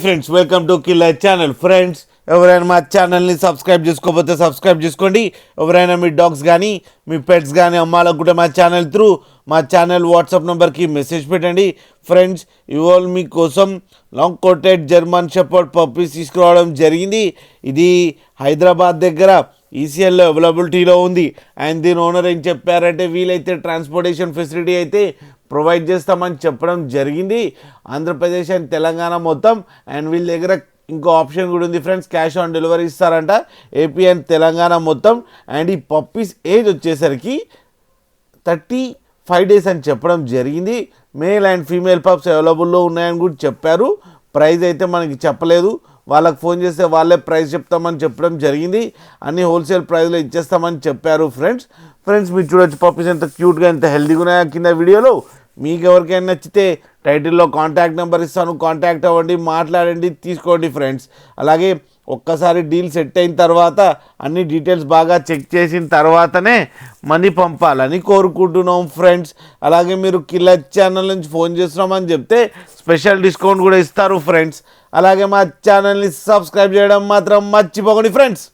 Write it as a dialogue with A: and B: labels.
A: Friends, welcome to killer channel. Friends, ఎవరైనా మా ఛానల్ని సబ్స్క్రైబ్ చేసుకోకపోతే సబ్స్క్రైబ్ చేసుకోండి. ఎవరైనా మీ డాగ్స్ కానీ మీ పెట్స్ కానీ అమ్మాలనుకుంటే మా ఛానల్ త్రూ మా ఛానల్ వాట్సాప్ నెంబర్కి మెసేజ్ పెట్టండి. ఫ్రెండ్స్, ఇవాళ మీకోసం long coated German shepherd puppies తీసుకురావడం జరిగింది. ఇది హైదరాబాద్ దగ్గర ఈసీఎల్లో అవైలబిలిటీలో ఉంది. అండ్ దీని ఓనర్ ఏం చెప్పారంటే, వీలైతే ట్రాన్స్పోర్టేషన్ ఫెసిలిటీ అయితే ప్రొవైడ్ చేస్తామని చెప్పడం జరిగింది. ఆంధ్రప్రదేశ్ అండ్ తెలంగాణ మొత్తం. అండ్ వీళ్ళ దగ్గర ఇంకో ఆప్షన్ కూడా ఉంది ఫ్రెండ్స్, క్యాష్ ఆన్ డెలివరీ ఇస్తారంట ఏపీ అండ్ తెలంగాణ మొత్తం. అండ్ ఈ పప్పీస్ ఏజ్ వచ్చేసరికి 35 days అని చెప్పడం జరిగింది. మేల్ అండ్ ఫీమేల్ పప్స్ అవైలబుల్లో ఉన్నాయని కూడా చెప్పారు. ప్రైస్ అయితే మనకి చెప్పలేదు. వాళ్ళకి ఫోన్ చేస్తే వాళ్ళే ప్రైస్ చెప్తామని చెప్పడం జరిగింది. అన్ని హోల్సేల్ ప్రైస్లో ఇచ్చేస్తామని చెప్పారు. ఫ్రెండ్స్ మీరు చూడొచ్చు పప్పీస్ ఎంత క్యూట్గా ఎంత హెల్తీగా ఉన్నాయో కింద వీడియోలో. మీకు ఎవరికైనా నచ్చితే టైటిల్లో కాంటాక్ట్ నెంబర్ ఇస్తాను, కాంటాక్ట్ అవ్వండి, మాట్లాడండి, తీసుకోండి ఫ్రెండ్స్. అలాగే ఒక్కసారి డీల్ సెట్ అయిన తర్వాత అన్ని డీటెయిల్స్ బాగా చెక్ చేసిన తర్వాతనే మనీ పంపాలని కోరుకుంటున్నాం ఫ్రెండ్స్. అలాగే మీరు కిల్లర్ ఛానల్ నుంచి ఫోన్ చేస్తున్నామని చెప్తే స్పెషల్ డిస్కౌంట్ కూడా ఇస్తారు ఫ్రెండ్స్. అలాగే మా ఛానల్ని సబ్స్క్రైబ్ చేయడం మాత్రం మర్చిపోకండి ఫ్రెండ్స్.